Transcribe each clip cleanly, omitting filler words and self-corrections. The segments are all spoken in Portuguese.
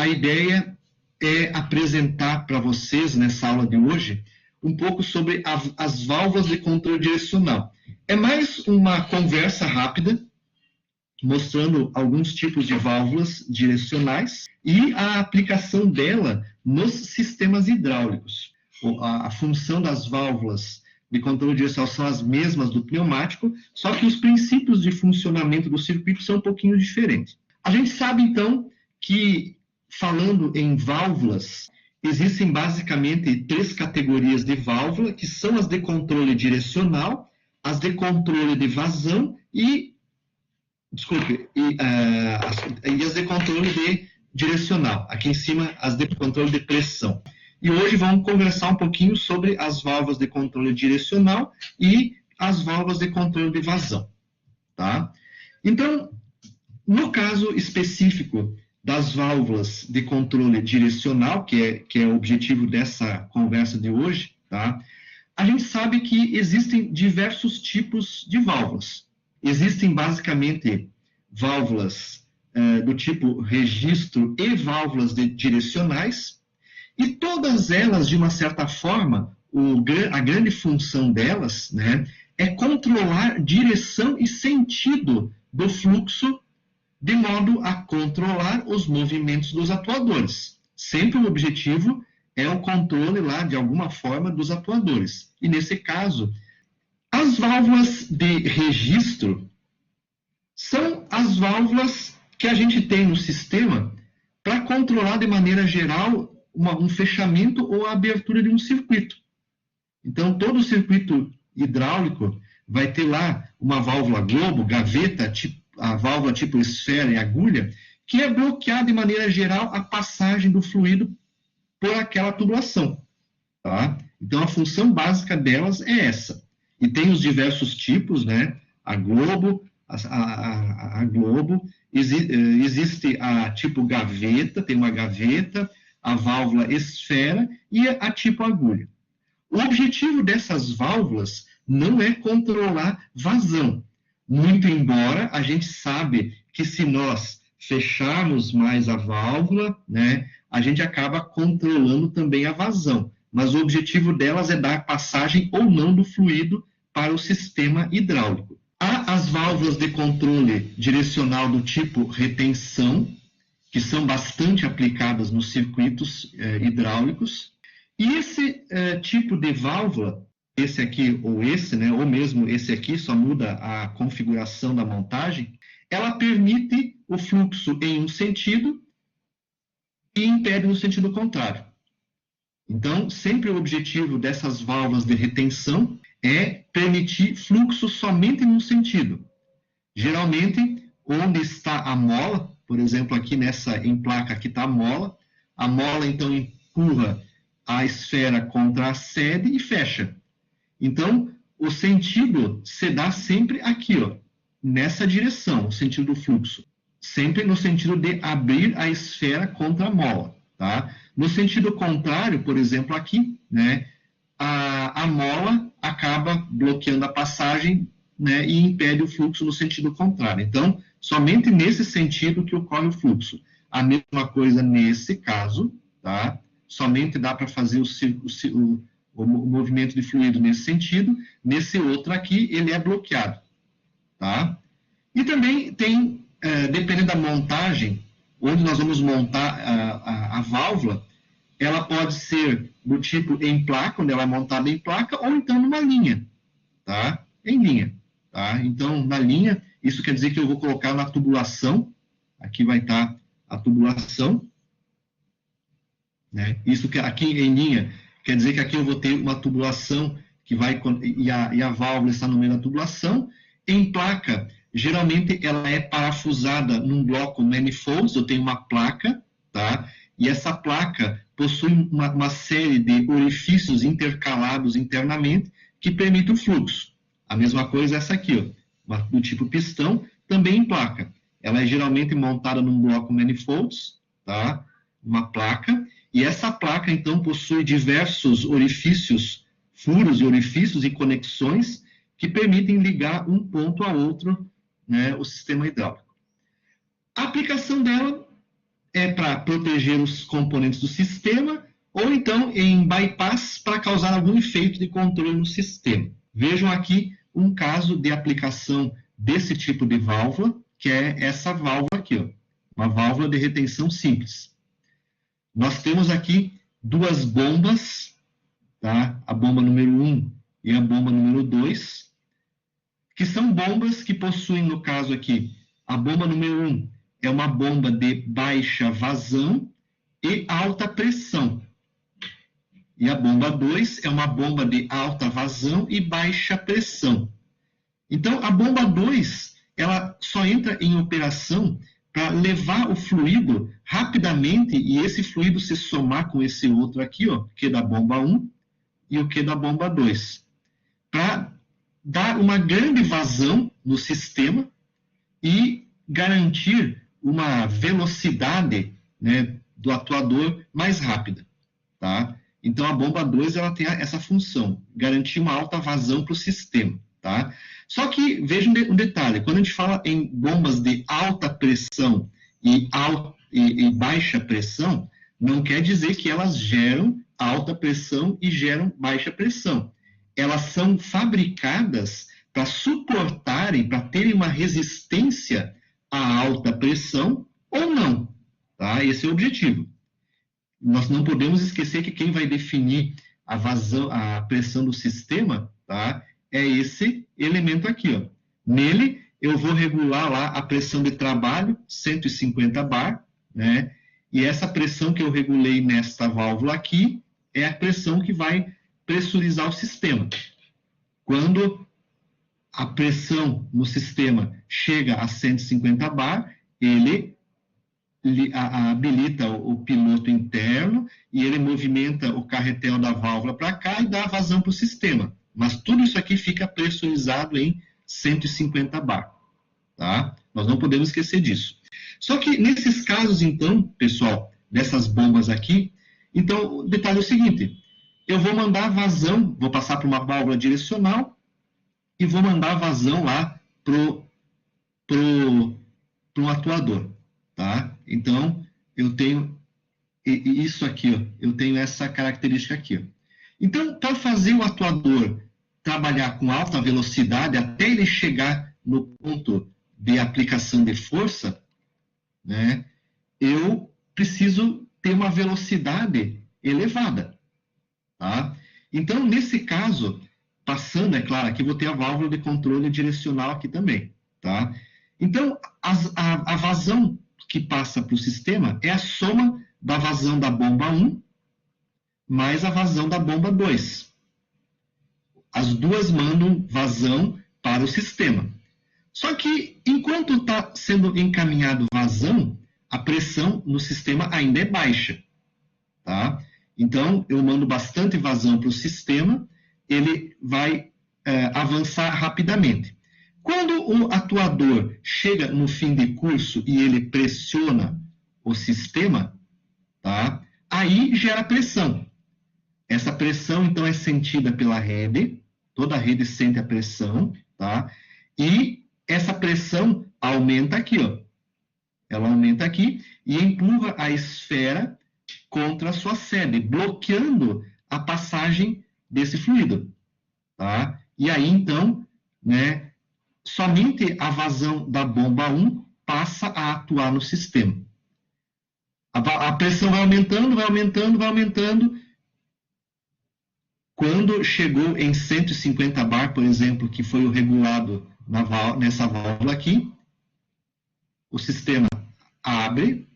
a ideia é apresentar para vocês, nessa aula de hoje, um pouco sobre as válvulas de controle direcional. É mais uma conversa rápida, mostrando alguns tipos de válvulas direcionais e a aplicação dela nos sistemas hidráulicos. A função das válvulas de controle direcional são as mesmas do pneumático, só que os princípios de funcionamento do circuito são um pouquinho diferentes. A gente sabe, então, que, falando em válvulas, existem basicamente 3 categorias de válvula, que são as de controle direcional, as de controle de vazão e as de controle de direcional. Aqui em cima, as de controle de pressão. E hoje vamos conversar um pouquinho sobre as válvulas de controle direcional e as válvulas de controle de vazão. Tá? Então, no caso específico das válvulas de controle direcional, que é o objetivo dessa conversa de hoje, tá? A gente sabe que existem diversos tipos de válvulas. Existem basicamente válvulas do tipo registro e válvulas direcionais, e todas elas, de uma certa forma, a grande função delas, né, é controlar direção e sentido do fluxo, de modo a controlar os movimentos dos atuadores. Sempre o objetivo é o controle lá, de alguma forma, dos atuadores. E nesse caso, as válvulas de registro são as válvulas que a gente tem no sistema para controlar de maneira geral um fechamento ou a abertura de um circuito. Então, todo circuito hidráulico vai ter lá uma válvula globo, gaveta, a válvula tipo esfera e agulha, que é bloquear de maneira geral a passagem do fluido por aquela tubulação. Tá? Então, a função básica delas é essa. E tem os diversos tipos, né? A globo, a globo, existe a tipo gaveta, tem uma gaveta, a válvula esfera e a tipo agulha. O objetivo dessas válvulas não é controlar vazão, muito embora a gente sabe que se nós fecharmos mais a válvula, né, a gente acaba controlando também a vazão, mas o objetivo delas é dar passagem ou não do fluido para o sistema hidráulico. Há as válvulas de controle direcional do tipo retenção, que são bastante aplicadas nos circuitos hidráulicos. E esse tipo de válvula, esse aqui ou esse, né, ou mesmo esse aqui, só muda a configuração da montagem, ela permite o fluxo em um sentido e impede no sentido contrário. Então, sempre o objetivo dessas válvulas de retenção é permitir fluxo somente em um sentido. Geralmente, onde está a mola, por exemplo, aqui em placa, aqui está a mola então empurra a esfera contra a sede e fecha. Então, o sentido se dá sempre aqui, ó, nessa direção, o sentido do fluxo. Sempre no sentido de abrir a esfera contra a mola. Tá? No sentido contrário, por exemplo, aqui, né, a mola acaba bloqueando a passagem, né, e impede o fluxo no sentido contrário. Então, somente nesse sentido que ocorre o fluxo. A mesma coisa nesse caso, tá? Somente dá para fazer o movimento de fluido nesse sentido. Nesse outro aqui, ele é bloqueado. Tá? E também tem, dependendo da montagem, onde nós vamos montar a válvula, ela pode ser do tipo em placa, onde ela é montada em placa, ou então numa linha, tá? Em linha. Tá? Então, na linha, isso quer dizer que eu vou colocar na tubulação, aqui vai estar a tubulação, né? Isso que aqui em linha quer dizer que aqui eu vou ter uma tubulação que vai, e a válvula está no meio da tubulação. Em placa, geralmente ela é parafusada num bloco manifolds, eu tenho uma placa, tá? E essa placa possui uma série de orifícios intercalados internamente que permite o fluxo. A mesma coisa essa aqui, ó, do tipo pistão, também em placa. Ela é geralmente montada num bloco manifolds, tá? Uma placa, e essa placa, então, possui diversos orifícios, furos e orifícios e conexões que permitem ligar um ponto a outro, né, o sistema hidráulico. A aplicação dela é para proteger os componentes do sistema, ou então em bypass para causar algum efeito de controle no sistema. Vejam aqui um caso de aplicação desse tipo de válvula, que é essa válvula aqui, ó, uma válvula de retenção simples. Nós temos aqui duas bombas, tá? A bomba número 1 e a bomba número 2, que são bombas que possuem, no caso aqui, a bomba número 1 é uma bomba de baixa vazão e alta pressão. E a bomba 2 é uma bomba de alta vazão e baixa pressão. Então, a bomba 2, ela só entra em operação para levar o fluido rapidamente e esse fluido se somar com esse outro aqui, ó, que é da bomba 1 e o que é da bomba 2, para dar uma grande vazão no sistema e garantir uma velocidade, né, do atuador mais rápida, tá? Então, a bomba 2 ela tem essa função, garantir uma alta vazão para o sistema, tá? Só que, veja um detalhe, quando a gente fala em bombas de alta pressão e baixa pressão, não quer dizer que elas geram alta pressão e geram baixa pressão. Elas são fabricadas para suportarem, para terem uma resistência à alta pressão ou não, tá? Esse é o objetivo. Nós não podemos esquecer que quem vai definir a vazão, a pressão do sistema, tá? É esse elemento aqui, ó. Nele, eu vou regular lá a pressão de trabalho, 150 bar, né? E essa pressão que eu regulei nesta válvula aqui é a pressão que vai pressurizar o sistema. Quando a pressão no sistema chega a 150 bar, ele habilita o piloto interno e ele movimenta o carretel da válvula para cá e dá vazão para o sistema. Mas tudo isso aqui fica pressurizado em 150 bar, tá? Nós não podemos esquecer disso. Só que nesses casos, então, pessoal, dessas bombas aqui, então, o detalhe é o seguinte, eu vou mandar vazão, vou passar para uma válvula direcional e vou mandar vazão lá pro um atuador, tá? Então, eu tenho isso aqui, ó, eu tenho essa característica aqui, ó. Então, para fazer o atuador trabalhar com alta velocidade até ele chegar no ponto de aplicação de força, né, eu preciso ter uma velocidade elevada, tá? Então, nesse caso, passando, é claro, aqui vou ter a válvula de controle direcional aqui também, tá? Então, a vazão que passa para o sistema é a soma da vazão da bomba 1 mais a vazão da bomba 2. As duas mandam vazão para o sistema. Só que, enquanto está sendo encaminhado vazão, a pressão no sistema ainda é baixa, tá? Então, eu mando bastante vazão para o sistema, ele vai avançar rapidamente. Quando o atuador chega no fim de curso e ele pressiona o sistema, tá? Aí gera pressão. Essa pressão, então, é sentida pela rede, toda a rede sente a pressão, tá? E essa pressão aumenta aqui, ó. Ela aumenta aqui e empurra a esfera contra a sua sede, bloqueando a passagem desse fluido, tá? E aí, então, né, somente a vazão da bomba 1 passa a atuar no sistema. A pressão vai aumentando, vai aumentando, vai aumentando. Quando chegou em 150 bar, por exemplo, que foi o regulado nessa válvula aqui, o sistema abre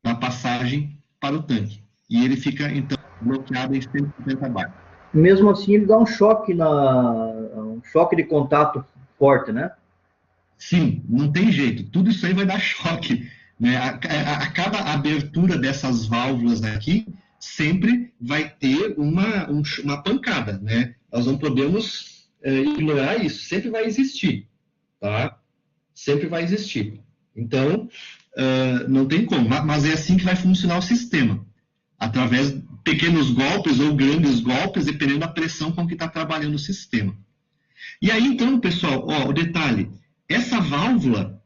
da passagem para o tanque. E ele fica, então, bloqueado em 150 bar. Mesmo assim, ele dá um choque de contato forte, né? Sim, não tem jeito. Tudo isso aí vai dar choque, né? A cada abertura dessas válvulas aqui, sempre vai ter uma pancada, né? Nós não podemos ignorar isso. Sempre vai existir, tá? Sempre vai existir. Então, não tem como. Mas é assim que vai funcionar o sistema. Através de pequenos golpes ou grandes golpes, dependendo da pressão com que está trabalhando o sistema. E aí, então, pessoal, ó, o detalhe. Essa válvula...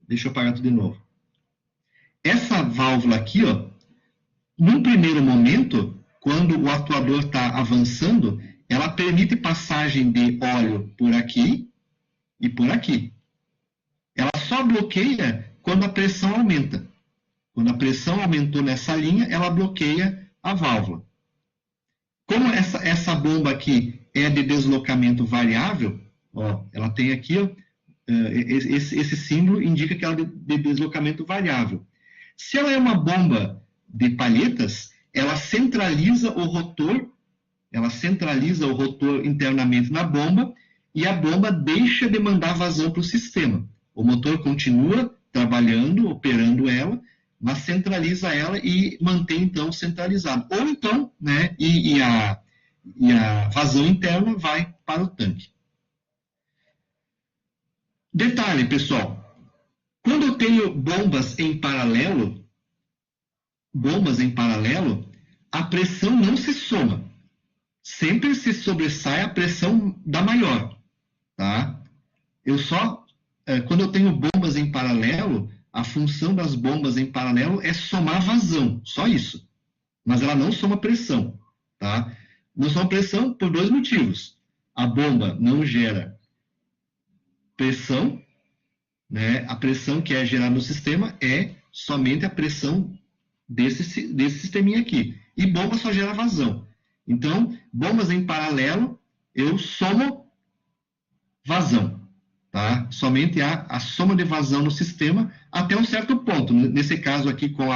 Deixa eu apagar tudo de novo. válvula aqui, ó, num primeiro momento, quando o atuador está avançando, ela permite passagem de óleo por aqui e por aqui. Ela só bloqueia quando a pressão aumenta. Quando a pressão aumentou nessa linha, ela bloqueia a válvula. Como essa bomba aqui é de deslocamento variável, ó, ela tem aqui, ó, esse símbolo indica que ela é de deslocamento variável. Se ela é uma bomba de palhetas, ela centraliza o rotor internamente na bomba e a bomba deixa de mandar vazão para o sistema. O motor continua trabalhando, operando ela, mas centraliza ela e mantém, então, centralizado. Ou então, né, e a vazão interna vai para o tanque. Detalhe, pessoal, quando eu tenho bombas em paralelo, a pressão não se soma. Sempre se sobressai a pressão da maior, tá? Quando eu tenho bombas em paralelo, a função das bombas em paralelo é somar vazão, só isso. Mas ela não soma pressão, tá? Não soma pressão por dois motivos. A bomba não gera pressão, né? A pressão que é gerada no sistema é somente a pressão desse sisteminha aqui. E bomba só gera vazão. Então, bombas em paralelo, eu somo vazão. Tá? Somente há a soma de vazão no sistema até um certo ponto. Nesse caso aqui, com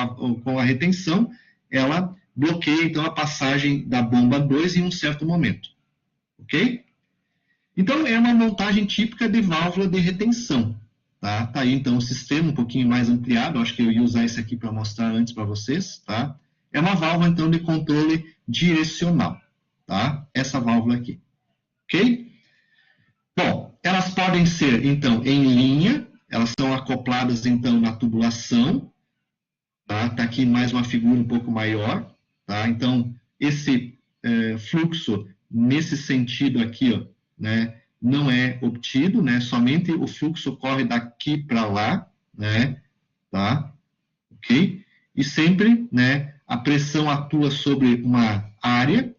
a retenção, ela bloqueia, então, a passagem da bomba 2 em um certo momento. Ok? Então, é uma montagem típica de válvula de retenção. Tá? Tá aí, então, o sistema um pouquinho mais ampliado. Acho que eu ia usar esse aqui para mostrar antes para vocês. Tá? É uma válvula, então, de controle direcional. Tá? Essa válvula aqui. Ok? Bom, elas podem ser, então, em linha. Elas são acopladas, então, na tubulação. Tá? Tá aqui mais uma figura um pouco maior. Tá? Então, esse fluxo, nesse sentido aqui, ó, né, não é obtido, né? Somente o fluxo corre daqui para lá, né? Tá? Ok? E sempre, né, a pressão atua sobre uma área.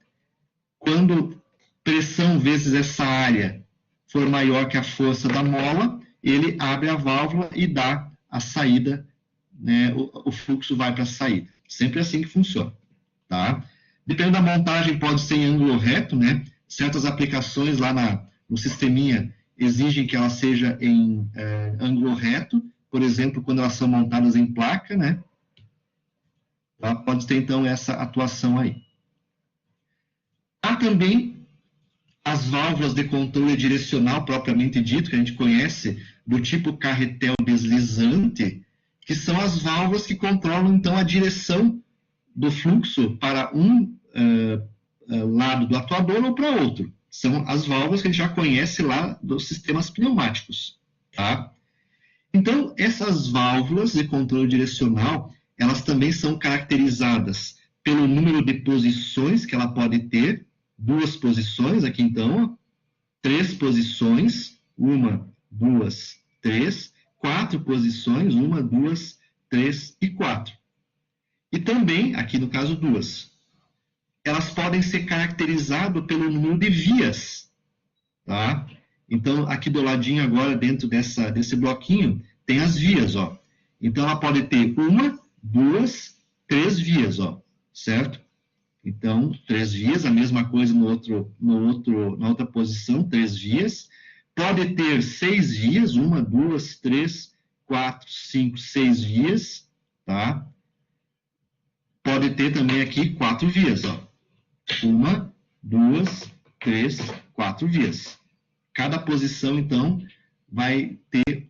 Quando pressão vezes essa área for maior que a força da mola, ele abre a válvula e dá a saída, né? O fluxo vai para a saída. Sempre assim que funciona, tá? Dependendo da montagem, pode ser em ângulo reto, né? Certas aplicações lá no sisteminha exigem que ela seja em ângulo reto, por exemplo, quando elas são montadas em placa, né? Tá? Pode ter, então, essa atuação aí. Há também as válvulas de controle direcional, propriamente dito, que a gente conhece, do tipo carretel deslizante, que são as válvulas que controlam, então, a direção do fluxo para um lado do atuador ou para outro. São as válvulas que a gente já conhece lá dos sistemas pneumáticos. Tá? Então, essas válvulas de controle direcional, elas também são caracterizadas pelo número de posições que ela pode ter. 2 posições, aqui então, 3 posições, 1, 2, 3, 4 posições, 1, 2, 3 e 4. E também, aqui no caso, 2. Elas podem ser caracterizadas pelo número de vias. Tá? Então, aqui do ladinho agora, dentro desse bloquinho, tem as vias. Ó. Então, ela pode ter 1, 2, 3 vias, ó, certo? Então, 3 vias, a mesma coisa na outra posição, 3 vias. Pode ter 6 vias, 1, 2, 3, 4, 5, 6 vias, tá? Pode ter também aqui 4 vias, ó. 1, 2, 3, 4 vias. Cada posição, então, vai ter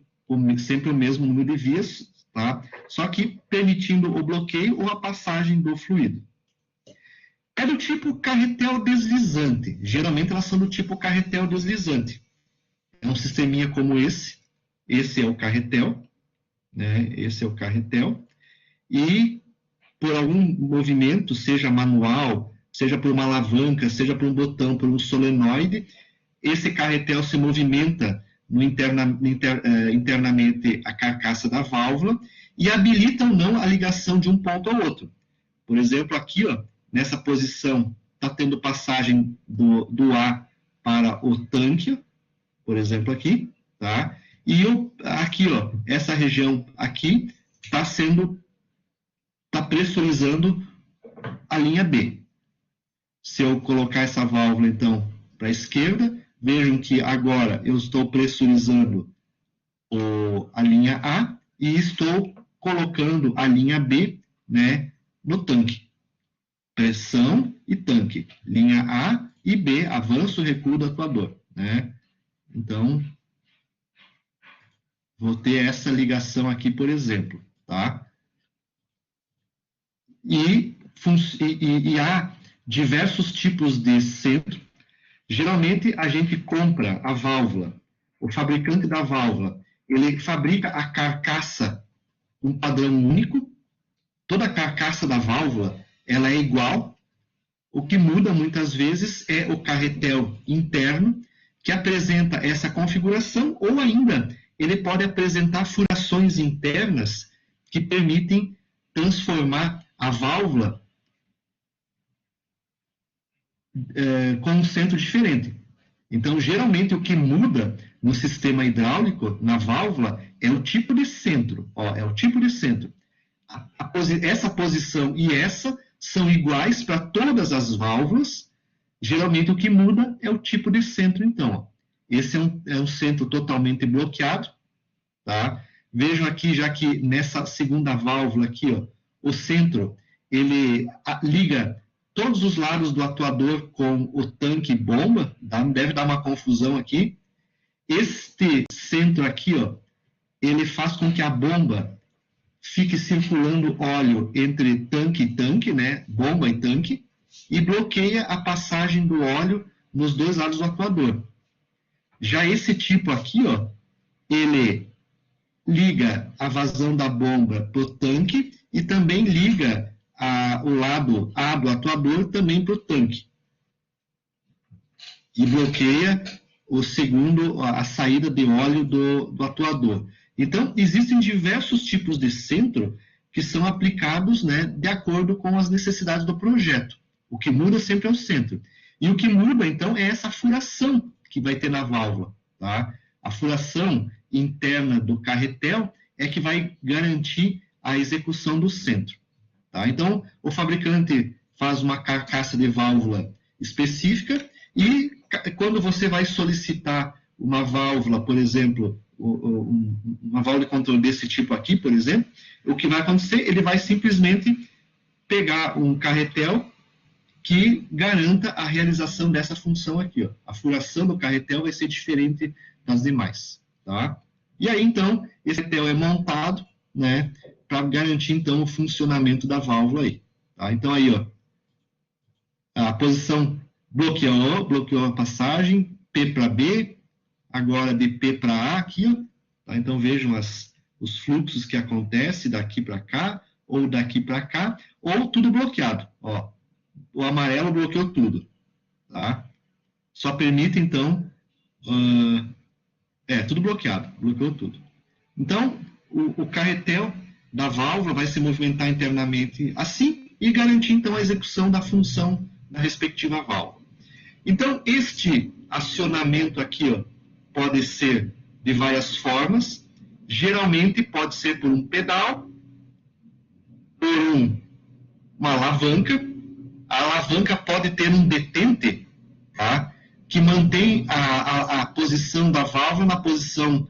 sempre o mesmo número de vias, tá? Só que permitindo o bloqueio ou a passagem do fluido. É do tipo carretel deslizante. Geralmente elas são do tipo carretel deslizante. É um sisteminha como esse. Esse é o carretel, né? Esse é o carretel. E por algum movimento, seja manual, seja por uma alavanca, seja por um botão, por um solenoide, esse carretel se movimenta internamente a carcaça da válvula e habilita ou não a ligação de um ponto ao outro. Por exemplo, aqui, ó, nessa posição, está tendo passagem do A para o tanque, por exemplo, aqui, tá? E aqui, ó, essa região aqui está pressurizando a linha B. Se eu colocar essa válvula, então, para a esquerda, vejam que agora eu estou pressurizando a linha A e estou colocando a linha B, né, no tanque. Pressão e tanque. Linha A e B, avanço, recuo do atuador, né? Então, vou ter essa ligação aqui, por exemplo, tá? E há diversos tipos de centro. Geralmente, a gente compra a válvula, o fabricante da válvula, ele fabrica a carcaça, um padrão único, toda a carcaça da válvula, ela é igual, o que muda muitas vezes é o carretel interno, que apresenta essa configuração, ou ainda, ele pode apresentar furações internas que permitem transformar a válvula com um centro diferente. Então, geralmente, o que muda no sistema hidráulico, na válvula, é o tipo de centro. Ó, é o tipo de centro. Essa posição e essa são iguais para todas as válvulas. Geralmente, o que muda é o tipo de centro, então. Ó. Esse é um centro totalmente bloqueado. Tá? Vejam aqui, já que nessa segunda válvula aqui, ó, o centro, ele liga todos os lados do atuador com o tanque bomba, tá? Deve dar uma confusão aqui. Este centro aqui, ó, ele faz com que a bomba fique circulando óleo entre tanque e tanque, né? Bomba e tanque, e bloqueia a passagem do óleo nos dois lados do atuador. Já esse tipo aqui, ó, ele liga a vazão da bomba para o tanque e também liga o lado A do atuador também para o tanque. E bloqueia a saída de óleo do atuador. Então, existem diversos tipos de centro que são aplicados, né, de acordo com as necessidades do projeto. O que muda sempre é o centro. E o que muda, então, é essa furação que vai ter na válvula. Tá? A furação interna do carretel é que vai garantir a execução do centro. Tá? Então, o fabricante faz uma carcaça de válvula específica e quando você vai solicitar uma válvula, por exemplo, uma válvula de controle desse tipo aqui, por exemplo, o que vai acontecer? Ele vai simplesmente pegar um carretel que garanta a realização dessa função aqui. Ó. A furação do carretel vai ser diferente das demais. Tá? E aí, então, esse carretel é montado, né, para garantir, então, o funcionamento da válvula aí. Tá? Então, aí, ó, a posição bloqueou a passagem, P para B, agora de P para A aqui, ó. Tá? Então, vejam os fluxos que acontecem daqui para cá, ou daqui para cá, ou tudo bloqueado. Ó. O amarelo bloqueou tudo. Tá? Só permite, então, tudo bloqueado, bloqueou tudo. Então, o carretel da válvula vai se movimentar internamente assim e garantir, então, a execução da função da respectiva válvula. Então, este acionamento aqui, ó, pode ser de várias formas. Geralmente, pode ser por um pedal, por uma alavanca. A alavanca pode ter um detente, tá? Que mantém a posição da válvula na posição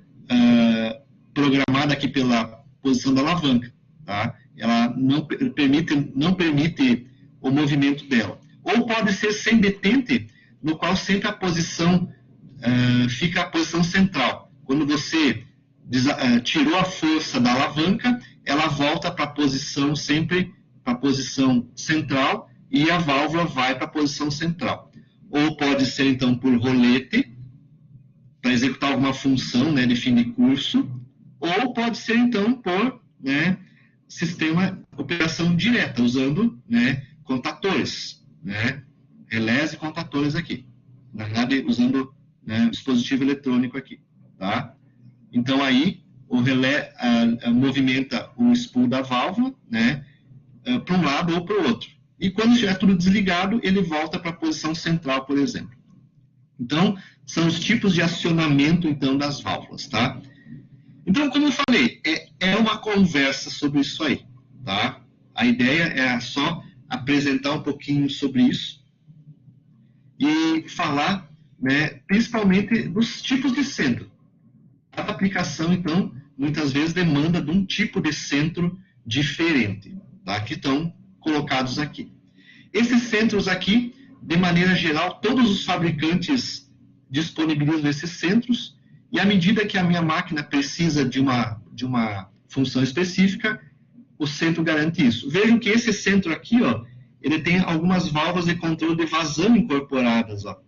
programada aqui pela posição da alavanca. Tá? Ela não permite o movimento dela. Ou pode ser sem detente, no qual sempre a posição fica a posição central. Quando você tirou a força da alavanca, ela volta para a posição sempre para a posição central e a válvula vai para a posição central. Ou pode ser, então, por rolete, para executar alguma função, né, de fim de curso, ou pode ser, então, por, né, sistema operação direta, usando, né, contatores, né, relés e contatores aqui. Na verdade, usando, né, dispositivo eletrônico aqui. Tá? Então, aí, o relé movimenta o spool da válvula, né, para um lado ou para o outro. E quando estiver tudo desligado, ele volta para a posição central, por exemplo. Então, são os tipos de acionamento, então, das válvulas, tá? Então, como eu falei, é uma conversa sobre isso aí, tá? A ideia é só apresentar um pouquinho sobre isso e falar, né, principalmente dos tipos de centro. Cada aplicação, então, muitas vezes demanda de um tipo de centro diferente, tá? Que estão colocados aqui. Esses centros aqui, de maneira geral, todos os fabricantes disponibilizam esses centros, e à medida que a minha máquina precisa de uma função específica, o centro garante isso. Vejam que esse centro aqui, ó, ele tem algumas válvulas de controle de vazão incorporadas, ó,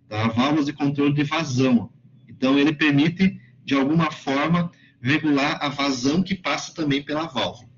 tá? Válvulas de controle de vazão. Ó. Então, ele permite, de alguma forma, regular a vazão que passa também pela válvula.